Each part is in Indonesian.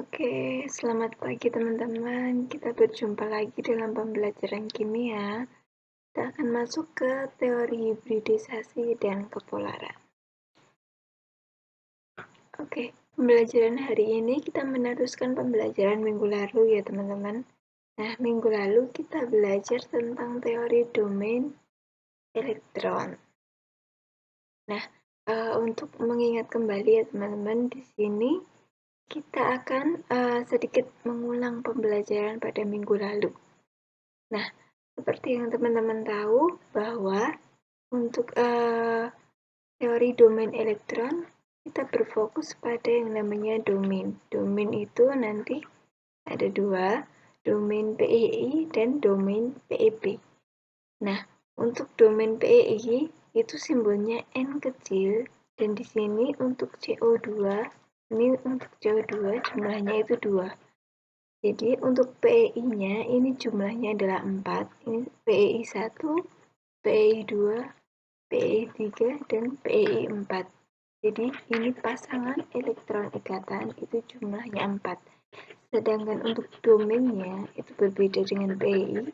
Oke, selamat pagi teman-teman. Kita berjumpa lagi dalam pembelajaran kimia. Kita akan masuk ke teori hibridisasi dan kepolaran. Oke, pembelajaran hari ini kita meneruskan pembelajaran minggu lalu ya teman-teman. Nah, minggu lalu kita belajar tentang teori domain elektron. Nah, untuk mengingat kembali ya teman-teman, di sini kita akan sedikit mengulang pembelajaran pada minggu lalu. Nah, seperti yang teman-teman tahu bahwa untuk teori domain elektron, kita berfokus pada yang namanya domain. Domain itu nanti ada dua, domain PEI dan domain PEB. Nah, untuk domain PEI itu simbolnya N kecil, dan di sini untuk CO2, ini untuk CO2 jumlahnya itu 2. Jadi untuk PEI-nya ini jumlahnya adalah 4. Ini PEI 1, PEI 2, PEI 3, dan PEI 4. Jadi ini pasangan elektron ikatan itu jumlahnya 4. Sedangkan untuk domainnya itu berbeda dengan PEI.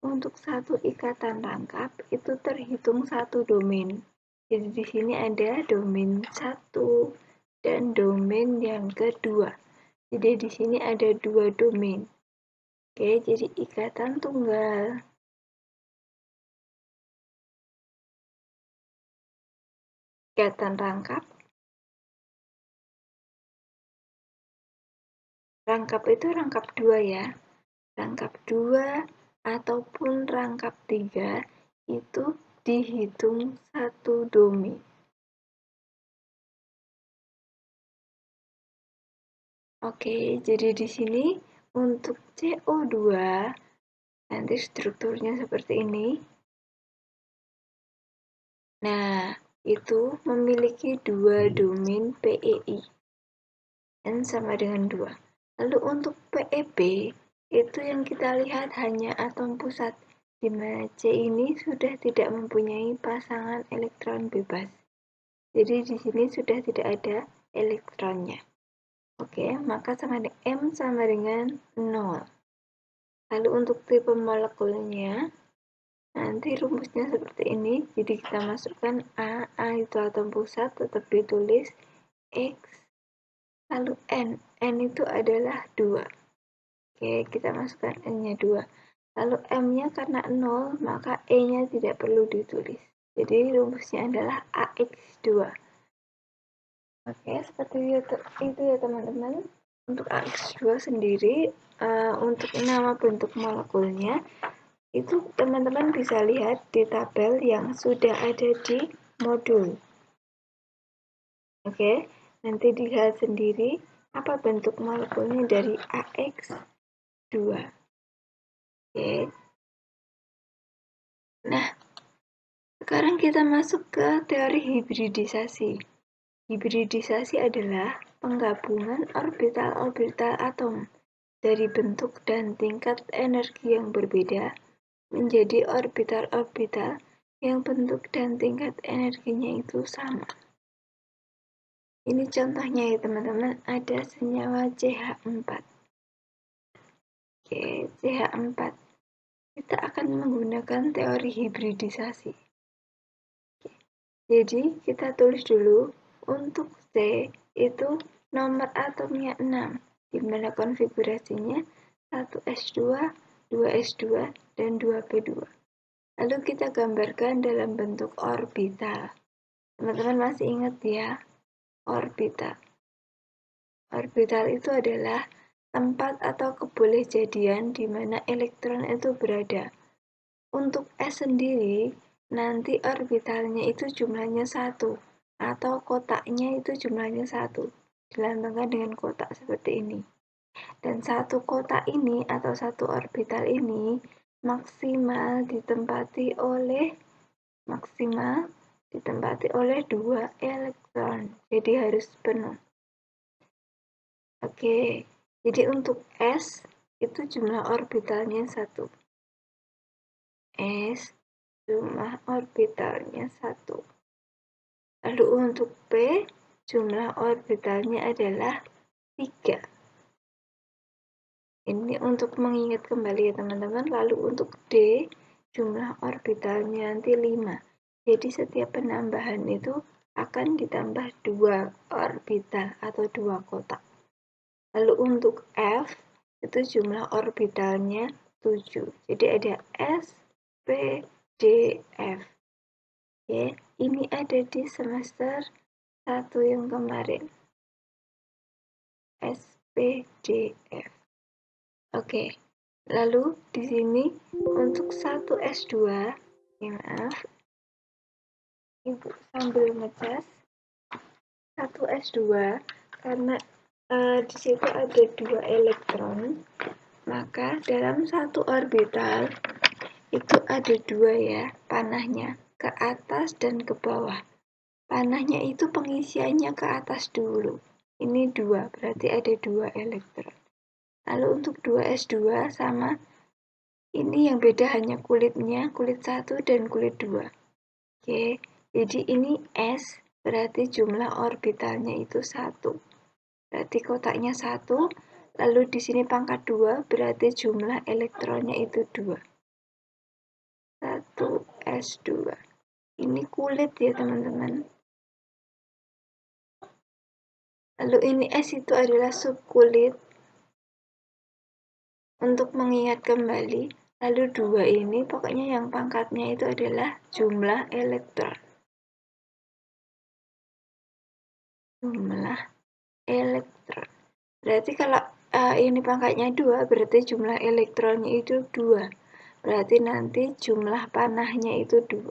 Untuk satu ikatan rangkap itu terhitung satu domain. Jadi di sini ada domain 1 dan domain yang kedua. Jadi di sini ada 2 domain. Oke, jadi ikatan tunggal. Ikatan rangkap. Rangkap itu rangkap 2 ya. Rangkap 2 ataupun rangkap 3 itu dihitung satu domain. Oke, jadi di sini untuk CO2 nanti strukturnya seperti ini. Nah, itu memiliki 2 domain PEI. N sama dengan 2. Lalu untuk PEB, itu yang kita lihat hanya atom pusat, di mana C ini sudah tidak mempunyai pasangan elektron bebas. Jadi di sini sudah tidak ada elektronnya. Oke, maka M sama dengan 0. Lalu untuk tipe molekulnya, nanti rumusnya seperti ini. Jadi kita masukkan A itu atom pusat, tetap ditulis X, lalu N itu adalah 2. Oke, kita masukkan N-nya 2. Lalu M-nya karena 0, maka E-nya tidak perlu ditulis. Jadi rumusnya adalah AX2. Oke, seperti itu ya teman-teman. Untuk AX2 sendiri, untuk nama bentuk molekulnya, itu teman-teman bisa lihat di tabel yang sudah ada di modul. Oke, nanti dilihat sendiri apa bentuk molekulnya dari AX2. Oke. Nah, sekarang kita masuk ke teori hibridisasi. Hibridisasi adalah penggabungan orbital-orbital atom dari bentuk dan tingkat energi yang berbeda menjadi orbital-orbital yang bentuk dan tingkat energinya itu sama. Ini contohnya ya teman-teman, ada senyawa CH4. Oke, CH4. Kita akan menggunakan teori hibridisasi. Jadi kita tulis dulu untuk C itu nomor atomnya 6, di mana konfigurasinya 1s2, 2s2, dan 2p2. Lalu kita gambarkan dalam bentuk orbital. Teman-teman masih ingat ya, orbital. Orbital itu adalah tempat atau kebolehjadian di mana elektron itu berada. Untuk S sendiri, nanti orbitalnya itu jumlahnya 1, atau kotaknya itu jumlahnya 1, dilambangkan dengan kotak seperti ini. Dan satu kotak ini atau satu orbital ini maksimal ditempati oleh 2 elektron. Jadi harus penuh. Oke, jadi untuk S itu jumlah orbitalnya 1. S jumlah orbitalnya 1. Lalu untuk P jumlah orbitalnya adalah 3. Ini untuk mengingat kembali ya teman-teman. Lalu untuk D, jumlah orbitalnya nanti 5. Jadi setiap penambahan itu akan ditambah 2 orbital atau 2 kotak. Lalu untuk F, itu jumlah orbitalnya 7. Jadi ada S, P, D, F. Oke, ini ada di semester 1 yang kemarin. S, P, D, F. Oke, lalu di sini untuk 1 S2, ya maaf, Ibu sambil ngecas 1 S2 karena di situ ada 2 elektron, maka dalam satu orbital itu ada 2 ya panahnya, ke atas dan ke bawah. Panahnya itu pengisiannya ke atas dulu. Ini 2, berarti ada 2 elektron. Lalu untuk 2S2 sama, ini yang beda hanya kulitnya, kulit 1 dan kulit 2. Oke, jadi ini S, berarti jumlah orbitalnya itu 1. Berarti kotaknya 1, lalu di sini pangkat 2, berarti jumlah elektronnya itu 2. 1S2. Ini kulit ya teman-teman. Lalu ini S itu adalah subkulit. Untuk mengingat kembali, lalu 2 ini pokoknya yang pangkatnya itu adalah jumlah elektron. Jumlah elektron. Berarti kalau ini pangkatnya 2, berarti jumlah elektronnya itu 2. Berarti nanti jumlah panahnya itu 2.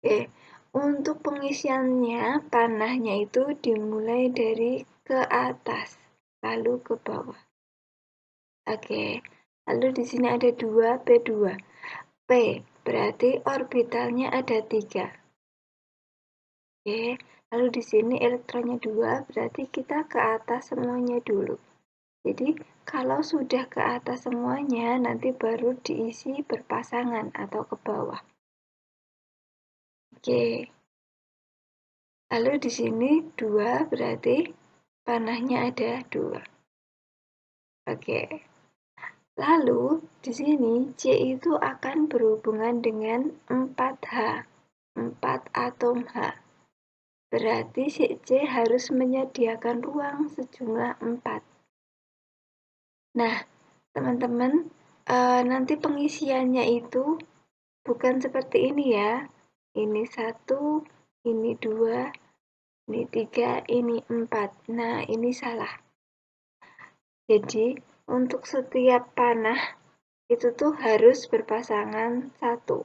Oke, untuk pengisiannya panahnya itu dimulai dari ke atas, lalu ke bawah. Oke, lalu di sini ada 2 P2. P, berarti orbitalnya ada 3. Oke, lalu di sini elektronnya 2, berarti kita ke atas semuanya dulu. Jadi, kalau sudah ke atas semuanya, nanti baru diisi berpasangan atau ke bawah. Oke. Lalu di sini 2 berarti panahnya ada 2. Oke. Lalu di sini C itu akan berhubungan dengan 4H. 4 atom H. Berarti si C harus menyediakan ruang sejumlah 4. Nah, teman-teman, nanti pengisiannya itu bukan seperti ini ya. Ini 1, ini 2, ini 3, ini 4. Nah, ini salah. Jadi, untuk setiap panah itu tuh harus berpasangan 1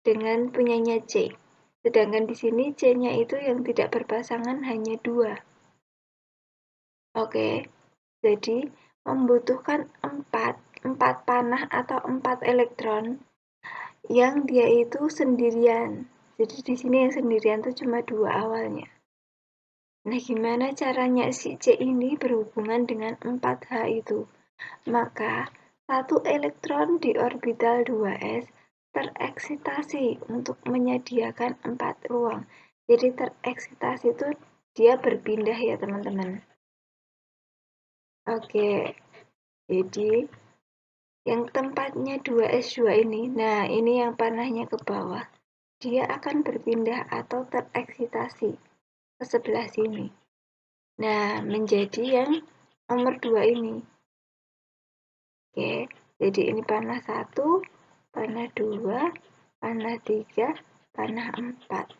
dengan punyanya C. Sedangkan di sini C-nya itu yang tidak berpasangan hanya 2. Oke, jadi membutuhkan 4 panah atau 4 elektron yang dia itu sendirian. Jadi di sini yang sendirian itu cuma 2 awalnya. Nah, gimana caranya si C ini berhubungan dengan 4H itu? Maka, 1 elektron di orbital 2S tereksitasi untuk menyediakan 4 ruang. Jadi tereksitasi itu dia berpindah ya teman-teman. Oke, jadi yang tempatnya 2S2 ini, nah ini yang panahnya ke bawah, dia akan berpindah atau tereksitasi ke sebelah sini. Nah, menjadi yang nomor 2 ini. Oke, jadi ini panah 1, panah 2, panah 3, panah 4.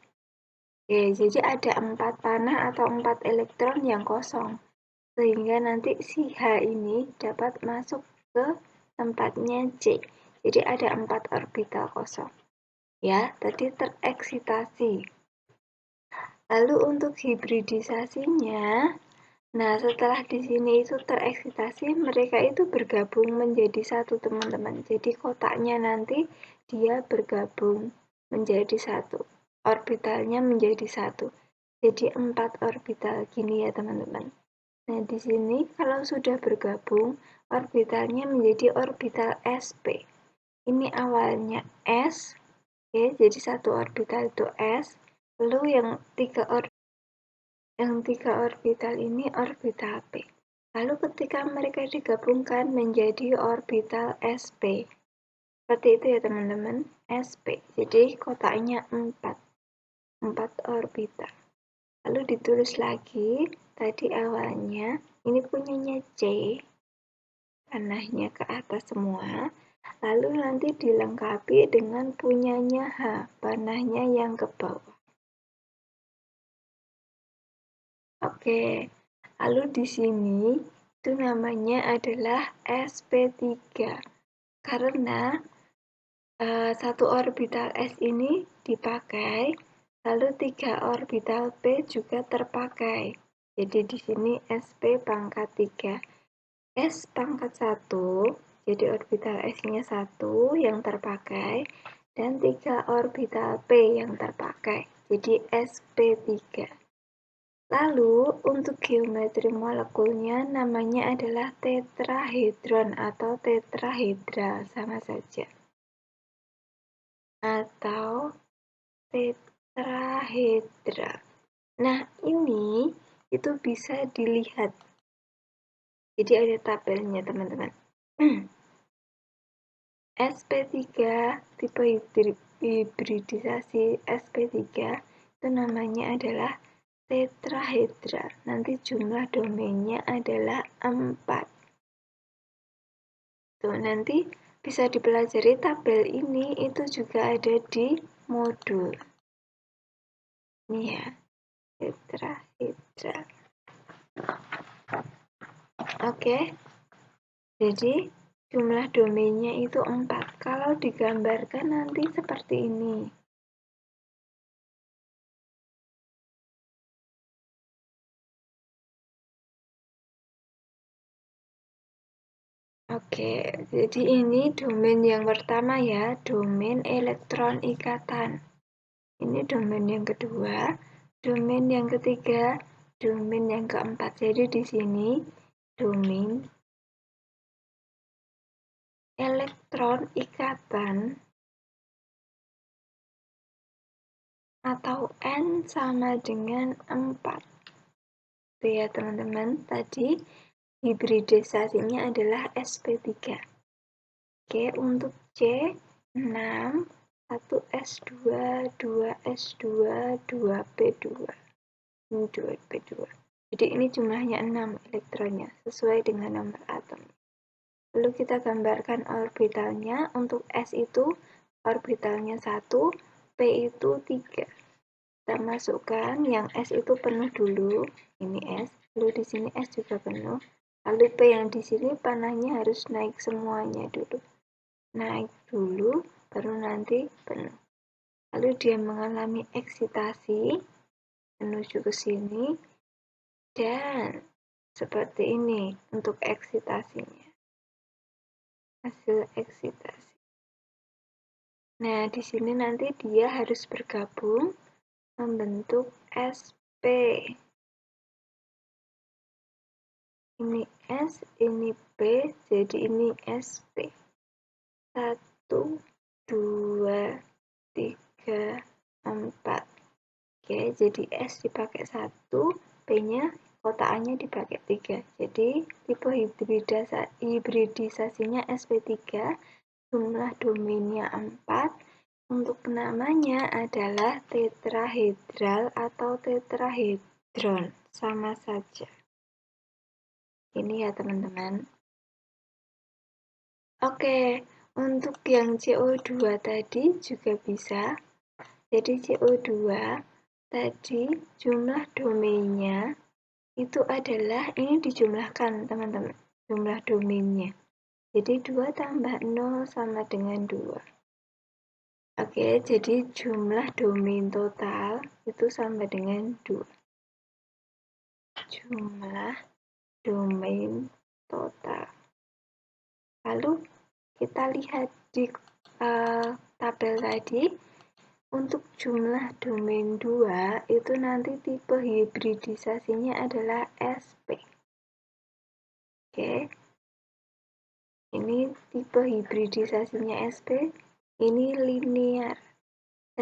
Oke, jadi ada 4 panah atau 4 elektron yang kosong. Sehingga nanti si H ini dapat masuk ke tempatnya C. Jadi ada 4 orbital kosong. Ya, tadi tereksitasi. Lalu untuk hibridisasinya, nah setelah di sini itu tereksitasi, mereka itu bergabung menjadi satu teman-teman. Jadi kotaknya nanti dia bergabung menjadi satu. Orbitalnya menjadi satu. Jadi 4 orbital gini ya teman-teman. Nah, di sini kalau sudah bergabung, orbitalnya menjadi orbital sp. Ini awalnya S, oke, jadi satu orbital itu S, lalu yang 3 orbital Yang 3 orbital ini orbital p. Lalu ketika mereka digabungkan menjadi orbital sp. Seperti itu ya teman-teman, sp. Jadi kotaknya 4 orbital. Lalu ditulis lagi, tadi awalnya ini punyanya C, panahnya ke atas semua. Lalu nanti dilengkapi dengan punyanya H, panahnya yang ke bawah. Oke, lalu di sini itu namanya adalah sp3 karena satu orbital S ini dipakai, lalu 3 orbital P juga terpakai. Jadi di sini sp pangkat 3. S pangkat 1, jadi orbital S-nya 1 yang terpakai, dan 3 orbital P yang terpakai, jadi sp3. Lalu untuk geometri molekulnya namanya adalah tetrahedron atau tetrahedral, sama saja. Atau tetrahedra. Nah, ini itu bisa dilihat. Jadi ada tabelnya, teman-teman. sp3 tipe hibridisasi sp3 itu namanya adalah tetrahedra. Nanti jumlah domainnya adalah 4. Tuh, nanti bisa dipelajari tabel ini itu juga ada di modul. Ini ya, tetrahedra. Oke, jadi jumlah domainnya itu 4. Kalau digambarkan nanti seperti ini. Oke, jadi ini domain yang pertama ya, domain elektron ikatan. Ini domain yang kedua, domain yang ketiga, domain yang keempat. Jadi di sini domain elektron ikatan atau N sama dengan 4. Itu ya teman-teman, tadi hibridisasinya adalah sp3. Oke, untuk C 6, 1s2, 2s2, 2p2. Ini 2p2. Jadi ini jumlahnya 6 elektronnya, sesuai dengan nomor atom. Lalu kita gambarkan orbitalnya. Untuk S itu orbitalnya 1, P itu 3. Kita masukkan yang S itu penuh dulu, ini S, lalu di sini S juga penuh. Lalu P yang di sini panahnya harus naik semuanya dulu. Naik dulu, baru nanti penuh. Lalu dia mengalami eksitasi menuju ke sini, dan seperti ini untuk eksitasinya. Hasil eksitasi. Nah, di sini nanti dia harus bergabung membentuk SP. Ini S, ini P, jadi ini SP. 1, 2, 3, 4. Oke, jadi S dipakai 1, P-nya kotakannya dipakai 3. Jadi tipe hibridisasinya sp3, jumlah domainnya 4. Untuk namanya adalah tetrahedral atau tetrahedron, sama saja. Ini ya teman-teman. Oke, untuk yang CO2 tadi juga bisa. Jadi CO2 tadi jumlah domainnya itu adalah, ini dijumlahkan teman-teman, jumlah domainnya. Jadi 2 tambah 0 sama dengan 2. Oke, jadi jumlah domain total itu sama dengan 2. Jumlah domain total. Lalu kita lihat di tabel tadi, untuk jumlah domain 2 itu nanti tipe hibridisasinya adalah SP. Oke. Ini tipe hibridisasinya SP, ini linear.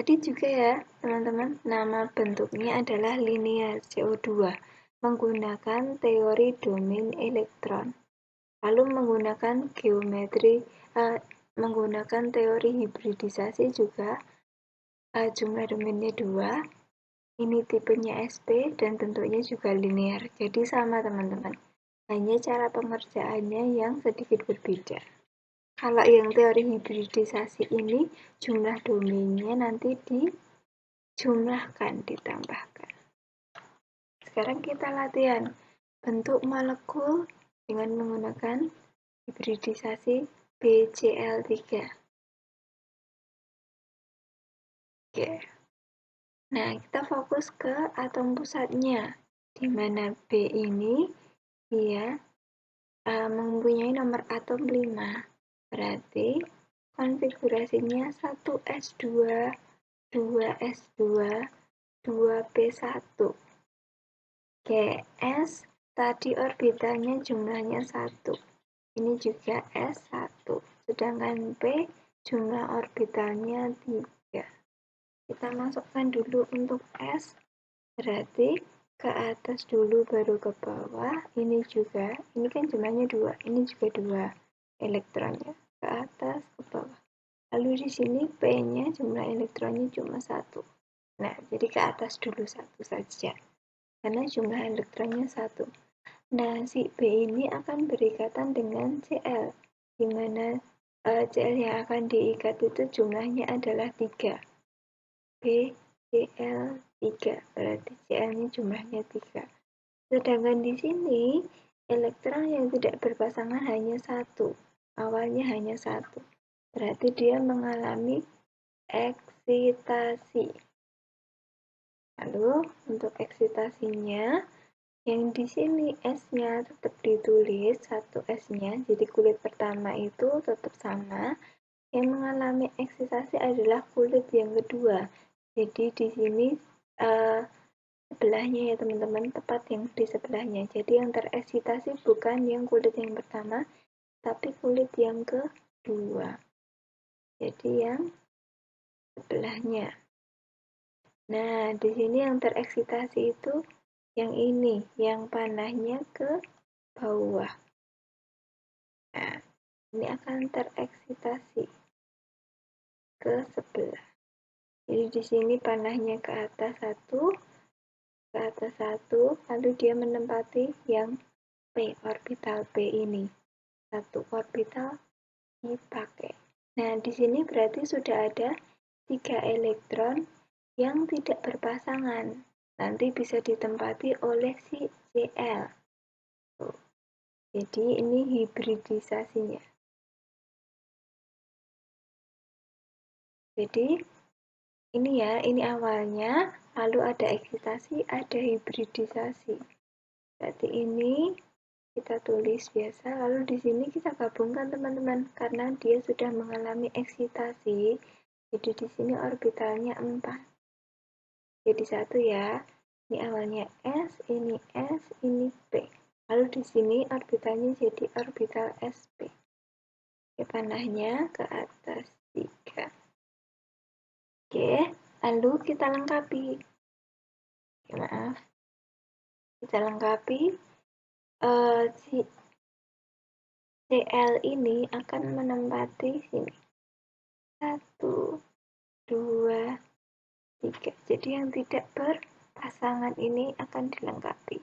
Tadi juga ya teman-teman, nama bentuknya adalah linear CO2 menggunakan teori domain elektron. Lalu menggunakan teori hibridisasi juga, jumlah domainnya 2, ini tipenya SP dan bentuknya juga linear. Jadi sama teman-teman, hanya cara pengerjaannya yang sedikit berbeda. Kalau yang teori hibridisasi ini jumlah domainnya nanti dijumlahkan, ditambahkan. Sekarang kita latihan bentuk molekul dengan menggunakan hibridisasi BCl3. Oke. Nah, kita fokus ke atom pusatnya, di mana B ini dia mempunyai nomor atom 5. Berarti konfigurasinya 1s2, 2s2, 2p1. Oke, S tadi orbitalnya jumlahnya 1. Ini juga S1. Sedangkan P jumlah orbitalnya 3. Kita masukkan dulu untuk S, berarti ke atas dulu baru ke bawah. Ini juga, ini kan jumlahnya 2, ini juga 2 elektronnya, ke atas ke bawah. Lalu di sini P-nya jumlah elektronnya cuma 1. Nah, jadi ke atas dulu 1 saja, karena jumlah elektronnya 1. Nah, si B ini akan berikatan dengan Cl, di mana Cl yang akan diikat itu jumlahnya adalah 3. B, Cl, 3, berarti Cl-nya jumlahnya 3. Sedangkan di sini, elektron yang tidak berpasangan hanya 1, awalnya hanya 1. Berarti dia mengalami eksitasi. Lalu, untuk eksitasinya, yang di sini S-nya tetap ditulis, 1 S-nya, jadi kulit pertama itu tetap sama. Yang mengalami eksitasi adalah kulit yang kedua. Jadi di sini sebelahnya ya teman-teman, tepat yang di sebelahnya. Jadi yang tereksitasi bukan yang kulit yang pertama, tapi kulit yang kedua. Jadi yang sebelahnya. Nah, di sini yang tereksitasi itu yang ini, yang panahnya ke bawah. Nah, ini akan tereksitasi ke sebelah. Jadi di sini panahnya ke atas 1, lalu dia menempati yang P, orbital P ini. 1 orbital dipakai. Nah, di sini berarti sudah ada 3 elektron yang tidak berpasangan. Nanti bisa ditempati oleh si Cl. Jadi ini hibridisasinya. Jadi ini ya, ini awalnya, lalu ada eksitasi, ada hibridisasi. Berarti ini kita tulis biasa, lalu di sini kita gabungkan teman-teman, karena dia sudah mengalami eksitasi. Jadi di sini orbitalnya 4. Jadi 1 ya. Ini awalnya S, ini S, ini P. Lalu di sini orbitalnya jadi orbital sp. Oke, panahnya ke atas 3. Oke, lalu kita lengkapi. Oke, maaf. Kita lengkapi. Si Cl ini akan menempati sini. 1, 2, 3. Jadi yang tidak berpasangan ini akan dilengkapi.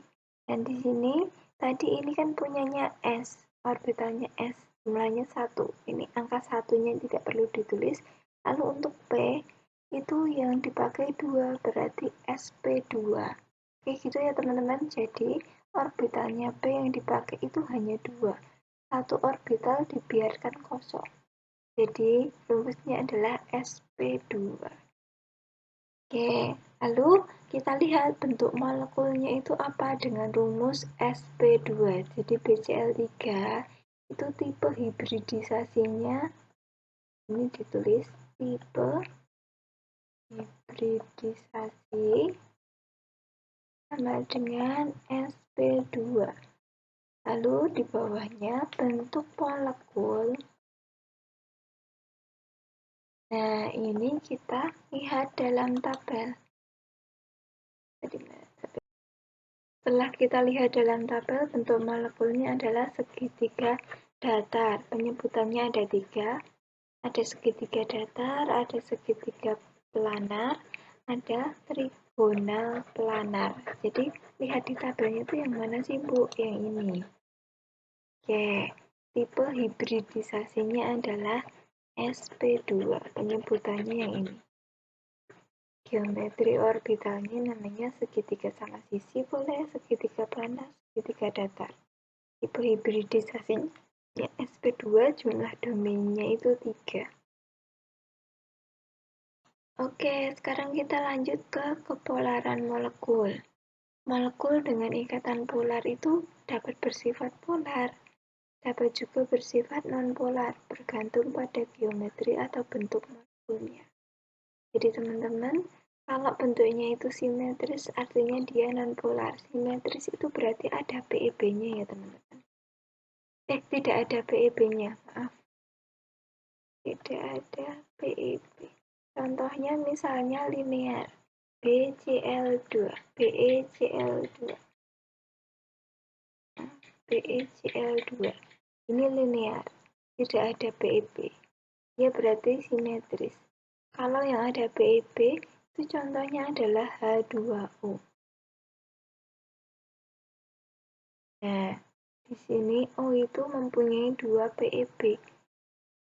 Dan di sini, tadi ini kan punyanya S, orbitalnya S, jumlahnya 1. Ini angka satunya tidak perlu ditulis. Lalu untuk P, itu yang dipakai 2, berarti sp2. Oke gitu ya teman-teman, jadi orbitalnya P yang dipakai itu hanya 2. 1 orbital dibiarkan kosong. Jadi rumusnya adalah sp2. Oke, lalu kita lihat bentuk molekulnya itu apa dengan rumus sp2. Jadi BCl3 itu tipe hibridisasinya, ini ditulis tipe hibridisasi sama dengan sp2. Lalu di bawahnya bentuk molekul Nah, ini kita lihat dalam tabel. Setelah kita lihat dalam tabel, bentuk molekulnya adalah segitiga datar. Penyebutannya ada 3. Ada segitiga datar, ada segitiga planar, ada trigonal planar. Jadi, lihat di tabelnya itu yang mana sih, Bu? Yang ini. Oke, tipe hibridisasinya adalah sp2. Penyebutannya yang ini. Geometri orbitalnya namanya segitiga sama sisi, boleh segitiga planar, segitiga datar. Tipe hibridisasinya sp2, jumlah domainnya itu 3. Oke, sekarang kita lanjut ke kepolaran molekul. Molekul dengan ikatan polar itu dapat bersifat polar, dapat juga bersifat non-polar, bergantung pada geometri atau bentuk molekulnya. Jadi teman-teman, kalau bentuknya itu simetris, artinya dia non-polar. Simetris itu berarti ada PEB-nya ya teman-teman. Tidak ada PEB-nya, maaf. Tidak ada PEB. Contohnya misalnya linear. BCl2, BeCl2, BeCl2. Ini linear, tidak ada PEB. Dia berarti simetris. Kalau yang ada PEB, itu contohnya adalah H2O. Nah, di sini O itu mempunyai 2 PEB.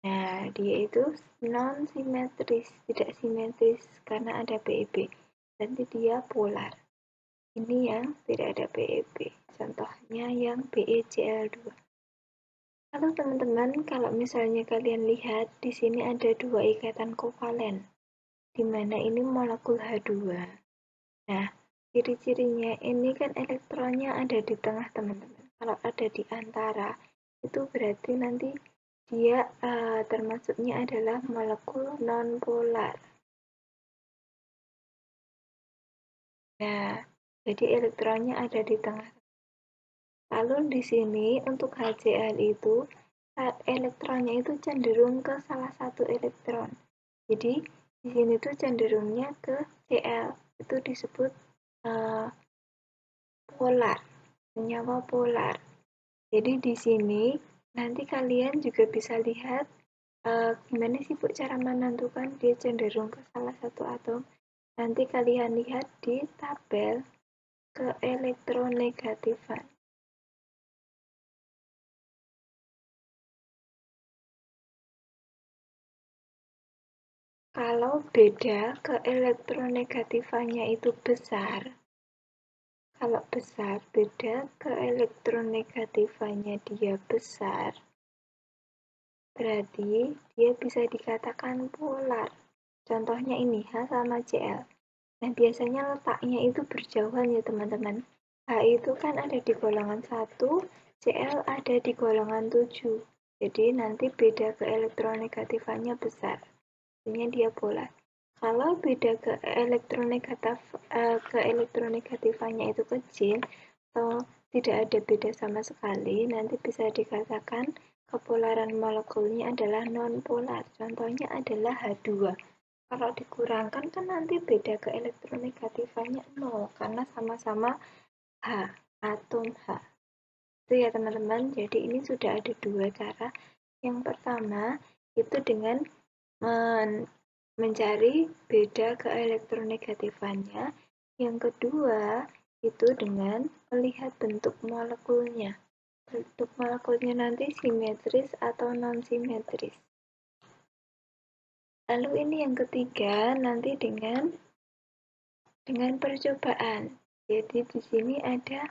Nah, dia itu non-simetris, tidak simetris karena ada PEB. Nanti dia polar. Ini yang tidak ada PEB. Contohnya yang BeCl2. Lalu teman-teman, kalau misalnya kalian lihat, di sini ada 2 ikatan kovalen, di mana ini molekul H2. Nah, ciri-cirinya ini kan elektronnya ada di tengah teman-teman. Kalau ada di antara, itu berarti nanti dia termasuknya adalah molekul non-polar. Nah, jadi elektronnya ada di tengah. Lalu di sini untuk HCl itu elektronnya itu cenderung ke salah satu elektron. Jadi di sini tuh cenderungnya ke Cl, itu disebut polar, senyawa polar. Jadi di sini nanti kalian juga bisa lihat gimana sih Bu cara menentukan dia cenderung ke salah satu atom. Nanti kalian lihat di tabel keelektronegatifan. Kalau beda keelektronegatifannya itu besar, kalau besar beda keelektronegatifannya dia besar, berarti dia bisa dikatakan polar. Contohnya ini H sama Cl. Nah, biasanya letaknya itu berjauhan ya teman-teman. H itu kan ada di golongan 1, Cl ada di golongan 7. Jadi nanti beda keelektronegatifannya besar. Artinya dia polar. Kalau beda keelektronegatifannya itu kecil atau tidak ada beda sama sekali, nanti bisa dikatakan kepolaran molekulnya adalah non-polar. Contohnya adalah H2. Kalau dikurangkan kan nanti beda keelektronegatifannya 0 karena sama-sama H, atom H. Itu ya teman-teman. Jadi ini sudah ada 2 cara. Yang pertama itu dengan mencari beda keelektronegatifannya. Yang kedua itu dengan melihat bentuk molekulnya. Bentuk molekulnya nanti simetris atau non-simetris. Lalu ini yang ketiga nanti dengan percobaan. Jadi di sini ada,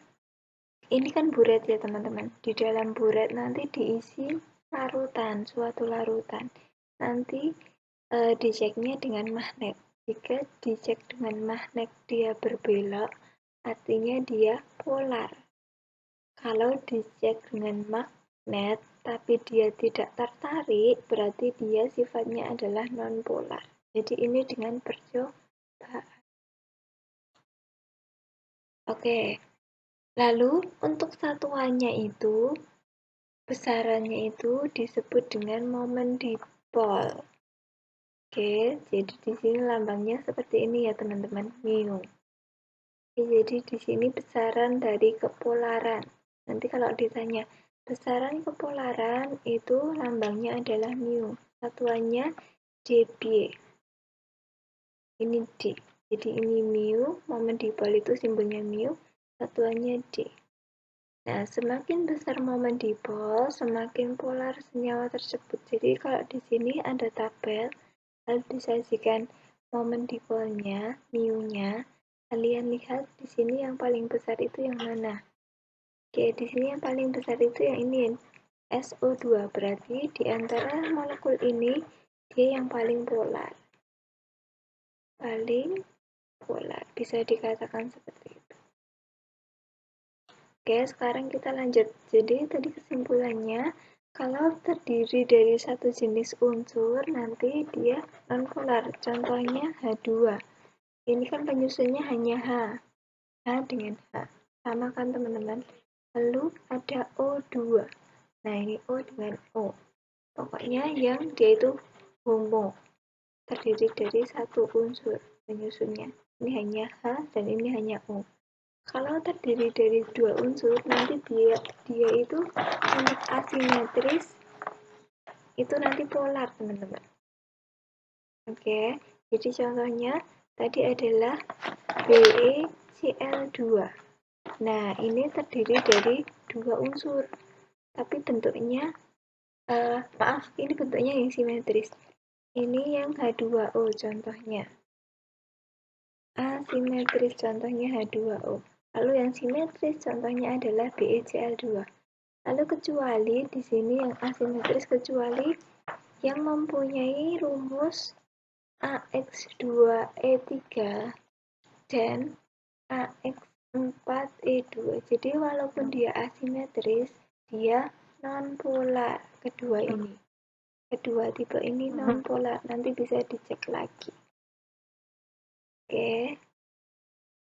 ini kan buret ya teman-teman. Di dalam buret nanti diisi larutan, suatu larutan. Nanti diceknya dengan magnet. Jika dicek dengan magnet dia berbelok, artinya dia polar. Kalau dicek dengan magnet tapi dia tidak tertarik, berarti dia sifatnya adalah non-polar. Jadi ini dengan percobaan. Oke, lalu untuk satuannya itu, besarannya itu disebut dengan momen dipol. Oke, jadi di sini lambangnya seperti ini ya teman-teman, mu. Jadi di sini besaran dari kepolaran. Nanti kalau ditanya besaran kepolaran itu lambangnya adalah mu. Satuannya dB. Ini D. Jadi ini mu, momen dipol itu simbolnya mu, satuannya D. Nah, semakin besar momen dipol, semakin polar senyawa tersebut. Jadi kalau di sini ada tabel, lalu disajikan momen dipolnya, mu-nya. Kalian lihat di sini yang paling besar itu yang mana? Oke, di sini yang paling besar itu yang ini, SO2. Berarti di antara molekul ini, dia yang paling polar. Paling polar, bisa dikatakan seperti itu. Oke, sekarang kita lanjut. Jadi tadi kesimpulannya, kalau terdiri dari satu jenis unsur, nanti dia nonpolar. Contohnya H2. Ini kan penyusunnya hanya H. H dengan H. Sama kan teman-teman? Lalu ada O2. Nah, ini O dengan O. Pokoknya yang dia itu homo. Terdiri dari satu unsur penyusunnya. Ini hanya H dan ini hanya O. Kalau terdiri dari dua unsur, nanti dia itu untuk asimetris, itu nanti polar, teman-teman. Oke, jadi contohnya tadi adalah BeCl2. Nah, ini terdiri dari dua unsur, tapi bentuknya, maaf, ini bentuknya yang simetris. Ini yang H2O contohnya. Asimetris contohnya H2O. Lalu yang simetris contohnya adalah BeCl2. Lalu kecuali di sini yang asimetris, kecuali yang mempunyai rumus AX2E3 dan AX4E2. Jadi walaupun dia asimetris, dia nonpolar. Kedua tipe ini nonpolar. Nanti bisa dicek lagi. Oke.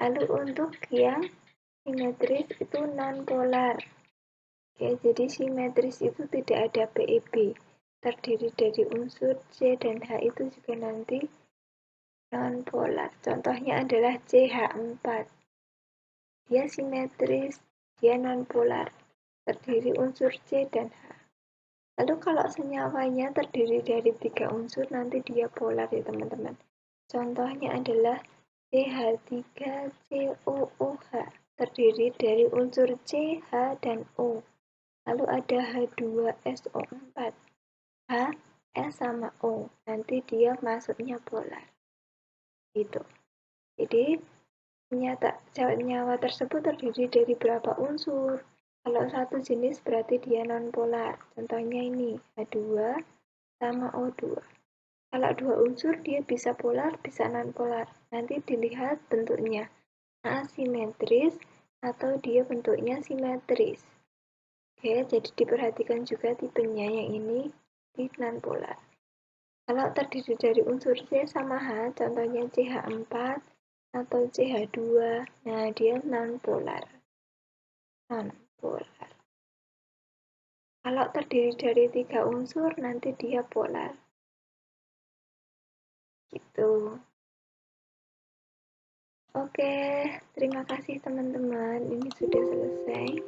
Lalu untuk yang simetris itu nonpolar. Oke, jadi simetris itu tidak ada PEB. Terdiri dari unsur C dan H itu juga nanti nonpolar. Contohnya adalah CH4. Dia simetris, dia nonpolar. Terdiri unsur C dan H. Lalu kalau senyawanya terdiri dari 3 unsur, nanti dia polar ya teman-teman. Contohnya adalah CH3COOH. Terdiri dari unsur C, H, dan O. Lalu ada H2SO4. H, S sama O. Nanti dia masuknya polar. Gitu. Jadi, senyawa tersebut terdiri dari berapa unsur? Kalau satu jenis berarti dia nonpolar. Contohnya ini, H2 sama O2. Kalau dua unsur dia bisa polar, bisa nonpolar. Nanti dilihat bentuknya asimetris atau dia bentuknya simetris. Oke, jadi diperhatikan juga tipenya yang ini di nonpolar. Kalau terdiri dari unsur C sama H, contohnya CH4 atau CH2, nah dia nonpolar. Nonpolar. Kalau terdiri dari 3 unsur, nanti dia polar. Gitu. Oke, terima kasih teman-teman. Ini sudah selesai.